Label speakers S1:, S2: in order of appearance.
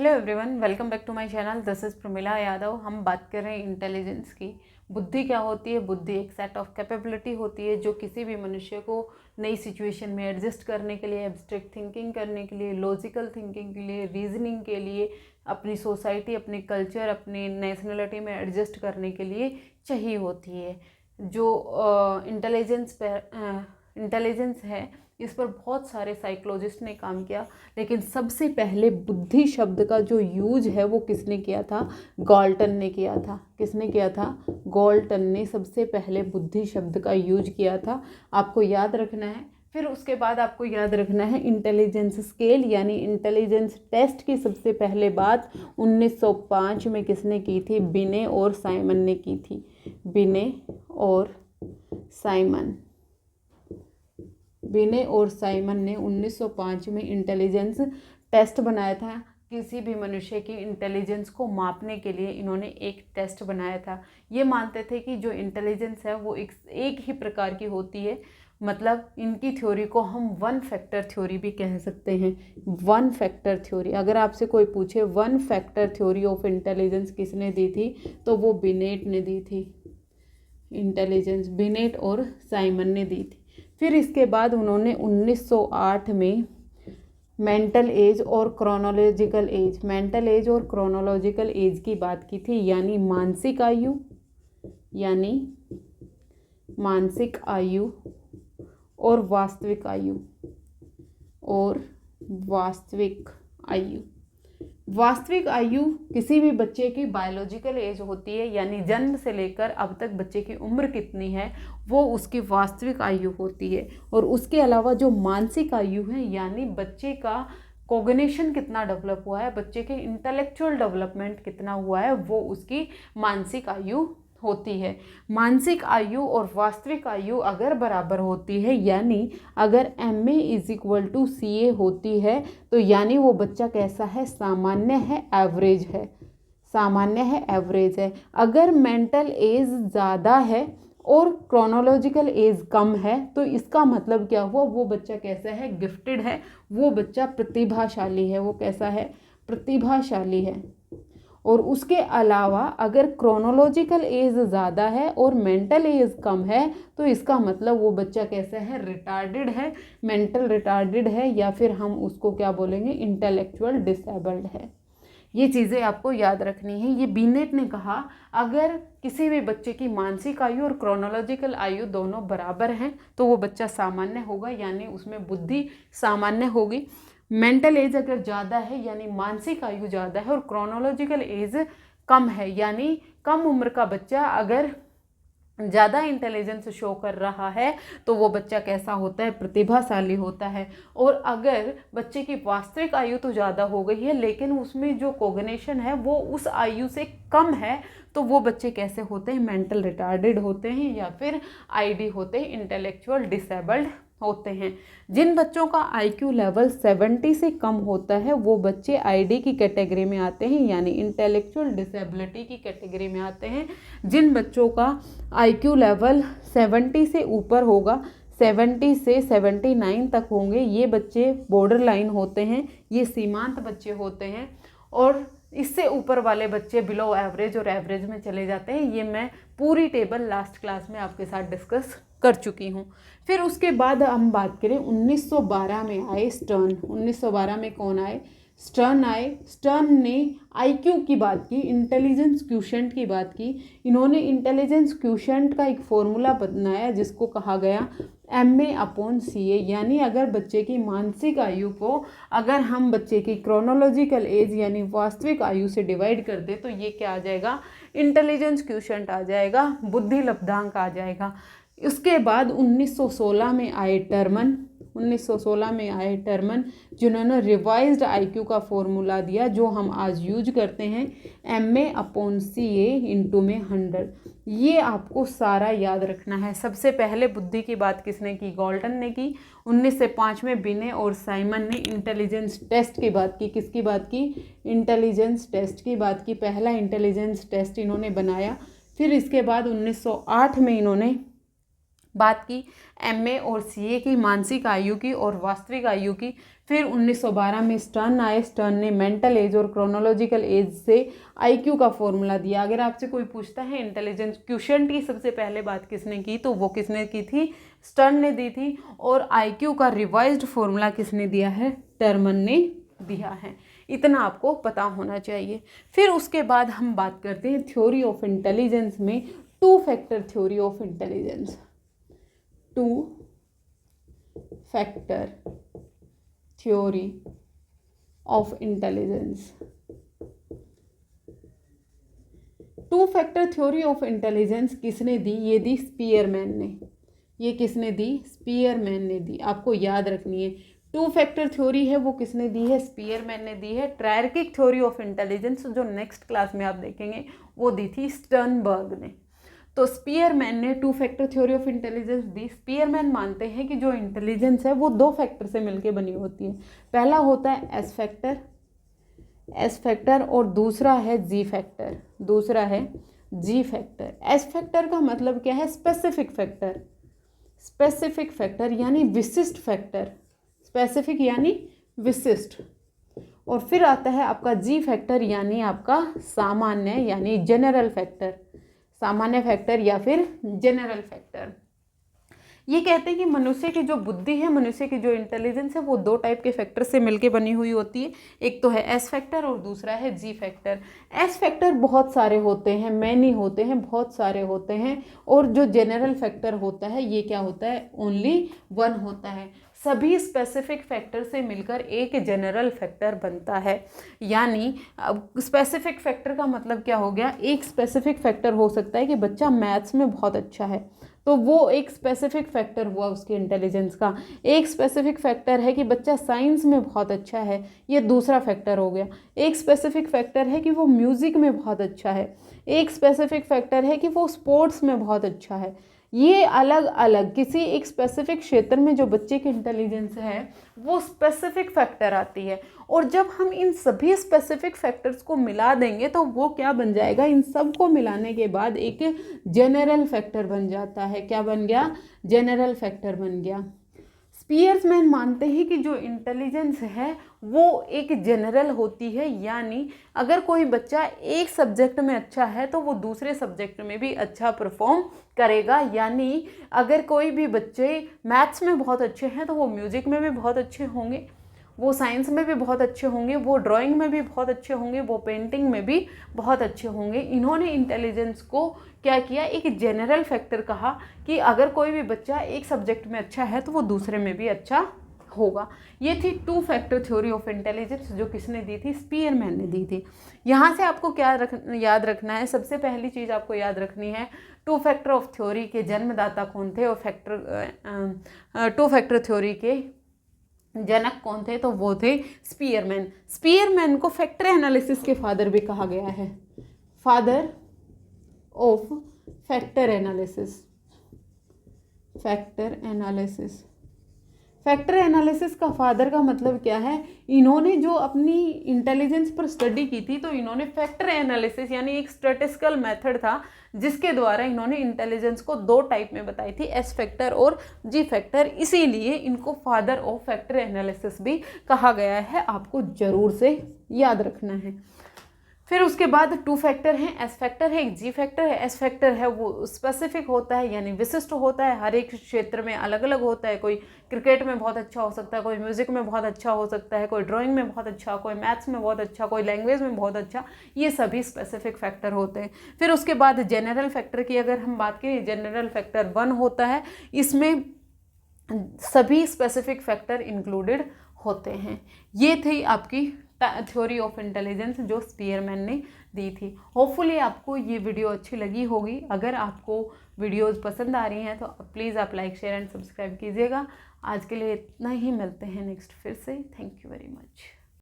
S1: Hello everyone, welcome back to my channel. This is Pramila Yadav. हम बात कर रहे हैं इंटेलिजेंस की। बुद्धि क्या होती है? बुद्धि एक सेट ऑफ कैपेबिलिटी होती है जो किसी भी मनुष्य को नई सिचुएशन में एडजस्ट करने के लिए, एब्स्ट्रैक्ट थिंकिंग करने के लिए, लॉजिकल थिंकिंग के लिए, रीजनिंग के लिए, अपनी सोसाइटी, अपने कल्चर, अपनी नेशनलिटी में एडजस्ट करने के लिए चाहिए होती है। जो इंटेलिजेंस है, इस पर बहुत सारे साइकोलॉजिस्ट ने काम किया, लेकिन सबसे पहले बुद्धि शब्द का जो यूज है वो किसने किया था? गॉल्टन ने किया था। किसने किया था? गॉल्टन ने सबसे पहले बुद्धि शब्द का यूज किया था। आपको याद रखना है। फिर उसके बाद आपको याद रखना है इंटेलिजेंस स्केल यानी इंटेलिजेंस टेस्ट की सबसे पहले बात 1905 में किसने की थी? बिने और साइमन ने की थी। बिने और साइमन ने 1905 में इंटेलिजेंस टेस्ट बनाया था। किसी भी मनुष्य की इंटेलिजेंस को मापने के लिए इन्होंने एक टेस्ट बनाया था। ये मानते थे कि जो इंटेलिजेंस है वो एक ही प्रकार की होती है। मतलब इनकी थ्योरी को हम वन फैक्टर थ्योरी भी कह सकते हैं। वन फैक्टर थ्योरी, अगर आपसे कोई पूछे one factor theory of intelligence किसने दी थी, तो वो बिनेट ने दी थी। इंटेलिजेंस बिनेट और साइमन ने दी थी। फिर इसके बाद उन्होंने 1908 में मेंटल एज और क्रोनोलॉजिकल एज की बात की थी, यानी मानसिक आयु और वास्तविक आयु। वास्तविक आयु किसी भी बच्चे की बायोलॉजिकल एज होती है, यानी जन्म से लेकर अब तक बच्चे की उम्र कितनी है वो उसकी वास्तविक आयु होती है। और उसके अलावा जो मानसिक आयु है, यानी बच्चे का कॉग्निशन कितना डेवलप हुआ है, बच्चे के इंटेलेक्चुअल डेवलपमेंट कितना हुआ है, वो उसकी मानसिक आयु होती है। मानसिक आयु और वास्तविक आयु अगर बराबर होती है, यानी अगर MA = CA होती है, तो यानी वो बच्चा कैसा है? सामान्य है, एवरेज है। अगर मेंटल एज ज़्यादा है और क्रोनोलॉजिकल एज कम है, तो इसका मतलब क्या हुआ? वो बच्चा कैसा है? गिफ्टेड है, वो बच्चा प्रतिभाशाली है। वो कैसा है? प्रतिभाशाली है। और उसके अलावा अगर क्रोनोलॉजिकल एज ज़्यादा है और मेंटल एज कम है, तो इसका मतलब वो बच्चा कैसा है? रिटार्डेड है, मेंटल रिटार्डेड है, या फिर हम उसको क्या बोलेंगे? इंटेलेक्चुअल डिसेबल्ड है। ये चीज़ें आपको याद रखनी है। ये बिनेट ने कहा अगर किसी भी बच्चे की मानसिक आयु और क्रोनोलॉजिकल आयु दोनों बराबर हैं तो वो बच्चा सामान्य होगा, यानी उसमें बुद्धि सामान्य होगी। मेंटल एज अगर ज़्यादा है, यानी मानसिक आयु ज़्यादा है, और क्रोनोलॉजिकल एज कम है, यानी कम उम्र का बच्चा अगर ज़्यादा इंटेलिजेंस शो कर रहा है, तो वो बच्चा कैसा होता है? प्रतिभाशाली होता है। और अगर बच्चे की वास्तविक आयु तो ज़्यादा हो गई है, लेकिन उसमें जो कॉग्निशन है वो उस आयु से कम है, तो वो बच्चे कैसे होते हैं? मेंटल रिटार्डेड होते हैं, या फिर ID होते हैं, इंटेलेक्चुअल डिसेबल्ड होते हैं। जिन बच्चों का IQ लेवल 70 से कम होता है वो बच्चे ID की कैटेगरी में आते हैं, यानी इंटेलेक्चुअल डिसेबिलिटी की कैटेगरी में आते हैं। जिन बच्चों का IQ लेवल 70 से ऊपर होगा, 70 से 79 तक होंगे, ये बच्चे बॉर्डर लाइन होते हैं, ये सीमांत बच्चे होते हैं। और इससे ऊपर वाले बच्चे बिलो एवरेज और एवरेज में चले जाते हैं। ये मैं पूरी टेबल लास्ट क्लास में आपके साथ डिस्कस कर चुकी हूँ। फिर उसके बाद हम बात करें 1912 में आए स्टर्न। 1912 में कौन आए? स्टर्न आए। स्टर्न ने IQ की बात की, इंटेलिजेंस क्वोशिएंट की बात की। इन्होंने इंटेलिजेंस क्वोशिएंट का एक फॉर्मूला बनाया जिसको कहा गया MA/CA, यानी अगर बच्चे की मानसिक आयु को अगर हम बच्चे की क्रोनोलॉजिकल एज यानी वास्तविक आयु से डिवाइड कर दे, तो ये क्या आ जाएगा? इंटेलिजेंस क्वोशिएंट आ जाएगा, बुद्धि लब्धांक आ जाएगा। उसके बाद 1916 में आए टर्मन, जिन्होंने रिवाइज्ड IQ का फॉर्मूला दिया जो हम आज यूज करते हैं, MA/CA × 100। ये आपको सारा याद रखना है। सबसे पहले बुद्धि की बात किसने की? गॉल्टन ने की। 1905 में बिने और साइमन ने इंटेलिजेंस टेस्ट की बात की। किसकी बात की? इंटेलिजेंस टेस्ट की बात की। पहला इंटेलिजेंस टेस्ट इन्होंने बनाया। फिर इसके बाद 1908 में इन्होंने बात की एमए और सीए की, मानसिक आयु की और वास्तविक आयु की। फिर 1912 में स्टर्न आए। स्टर्न ने मेंटल एज और क्रोनोलॉजिकल एज से आईक्यू का फॉर्मूला दिया। अगर आपसे कोई पूछता है इंटेलिजेंस क्वोशिएंट की सबसे पहले बात किसने की, तो वो किसने की थी, स्टर्न ने दी थी। और आईक्यू का रिवाइज्ड फॉर्मूला किसने दिया है, टर्मन ने दिया है। इतना आपको पता होना चाहिए। फिर उसके बाद हम बात करते हैं थ्योरी ऑफ इंटेलिजेंस में, two factor theory of intelligence. Two factor theory of intelligence. Two factor theory of intelligence किसने दी, ये दी स्पीयरमैन ने। ये किसने दी, स्पीयरमैन ने दी। आपको याद रखनी है टू फैक्टर थ्योरी है वो किसने दी है, स्पीयरमैन ने दी है। ट्रायर्किक थ्योरी ऑफ इंटेलिजेंस जो नेक्स्ट क्लास में आप देखेंगे वो दी थी स्टर्नबर्ग ने। तो स्पीयरमैन ने two factor theory of intelligence the. Spearman मानते हैं कि जो इंटेलिजेंस है वो दो फैक्टर से मिलकर बनी होती है। पहला होता है एस फैक्टर और दूसरा है जी फैक्टर। दूसरा है जी फैक्टर। एस फैक्टर का मतलब क्या है, स्पेसिफिक फैक्टर। स्पेसिफिक फैक्टर यानी विशिष्ट फैक्टर। स्पेसिफिक यानी विशिष्ट। और फिर आता है आपका जी फैक्टर यानी आपका सामान्य यानी जनरल फैक्टर। सामान्य फैक्टर या फिर जनरल फैक्टर। ये कहते हैं कि मनुष्य की जो बुद्धि है, मनुष्य की जो इंटेलिजेंस है वो दो टाइप के फैक्टर से मिलके बनी हुई होती है। एक तो है एस फैक्टर और दूसरा है जी फैक्टर। एस फैक्टर बहुत सारे होते हैं, मैनी होते हैं, बहुत सारे होते हैं। और जो जनरल फैक्टर होता है ये क्या होता है, ओनली वन होता है। सभी स्पेसिफिक फैक्टर से मिलकर एक जनरल फैक्टर बनता है। यानी स्पेसिफिक फैक्टर का मतलब क्या हो गया, एक स्पेसिफिक फैक्टर हो सकता है कि बच्चा मैथ्स में बहुत अच्छा है, तो वो एक स्पेसिफिक फैक्टर हुआ उसकी इंटेलिजेंस का। एक स्पेसिफिक फैक्टर है कि बच्चा साइंस में बहुत अच्छा है, ये दूसरा फैक्टर हो गया। एक स्पेसिफिक फैक्टर है कि वो म्यूज़िक में बहुत अच्छा है। एक स्पेसिफिक फैक्टर है कि वो स्पोर्ट्स में बहुत अच्छा है। ये अलग अलग किसी एक स्पेसिफिक क्षेत्र में जो बच्चे की इंटेलिजेंस है वो स्पेसिफिक फैक्टर आती है। और जब हम इन सभी स्पेसिफिक फैक्टर्स को मिला देंगे तो वो क्या बन जाएगा, इन सब को मिलाने के बाद एक जनरल फैक्टर बन जाता है। क्या बन गया, जनरल फैक्टर बन गया। स्पीयरमैन मानते हैं कि जो इंटेलिजेंस है वो एक जनरल होती है। यानी अगर कोई बच्चा एक सब्जेक्ट में अच्छा है तो वो दूसरे सब्जेक्ट में भी अच्छा परफॉर्म करेगा। यानी अगर कोई भी बच्चे मैथ्स में बहुत अच्छे हैं तो वो म्यूज़िक में भी बहुत अच्छे होंगे, वो साइंस में भी बहुत अच्छे होंगे, वो ड्राइंग में भी बहुत अच्छे होंगे, वो पेंटिंग में भी बहुत अच्छे होंगे। इन्होंने इंटेलिजेंस को क्या किया, एक जनरल फैक्टर कहा कि अगर कोई भी बच्चा एक सब्जेक्ट में अच्छा है तो वो दूसरे में भी अच्छा होगा। ये थी two factor theory of intelligence जो किसने दी थी, स्पीयरमैन ने दी थी। यहाँ से आपको क्या याद रखना है, सबसे पहली चीज़ आपको याद रखनी है टू फैक्टर ऑफ थ्योरी के जन्मदाता कौन थे और टू फैक्टर थ्योरी के जनक कौन थे, तो वो थे स्पीयरमैन। स्पीयरमैन को फैक्टर एनालिसिस के फादर भी कहा गया है, father of factor analysis. Factor analysis, factor analysis का फादर का मतलब क्या है, इन्होंने जो अपनी इंटेलिजेंस पर स्टडी की थी तो इन्होंने फैक्टर एनालिसिस यानी एक स्टैटिस्टिकल मेथड था जिसके द्वारा इन्होंने इंटेलिजेंस को दो टाइप में बताई थी, एस फैक्टर और जी फैक्टर। इसीलिए इनको फादर ऑफ फैक्टर एनालिसिस भी कहा गया है, आपको जरूर से याद रखना है। फिर उसके बाद टू फैक्टर हैं, एस फैक्टर है, एक जी फैक्टर है। एस फैक्टर है वो स्पेसिफिक होता है यानी विशिष्ट होता है, हर एक क्षेत्र में अलग अलग होता है। कोई क्रिकेट में बहुत अच्छा हो सकता है, कोई म्यूजिक में बहुत अच्छा हो सकता है, कोई ड्राइंग में बहुत अच्छा, कोई मैथ्स में बहुत अच्छा, कोई लैंग्वेज में बहुत अच्छा। ये सभी स्पेसिफिक फैक्टर होते हैं। फिर उसके बाद जनरल फैक्टर की अगर हम बात करें, जनरल फैक्टर 1 होता है, इसमें सभी स्पेसिफिक फैक्टर इंक्लूडेड होते हैं। ये थी आपकी थ्योरी ऑफ इंटेलिजेंस जो स्पीयरमैन ने दी थी। होपफुली आपको ये वीडियो अच्छी लगी होगी। अगर आपको वीडियोस पसंद आ रही हैं तो प्लीज़ आप लाइक शेयर एंड सब्सक्राइब कीजिएगा। आज के लिए इतना ही, मिलते हैं नेक्स्ट फिर से। Thank you very much.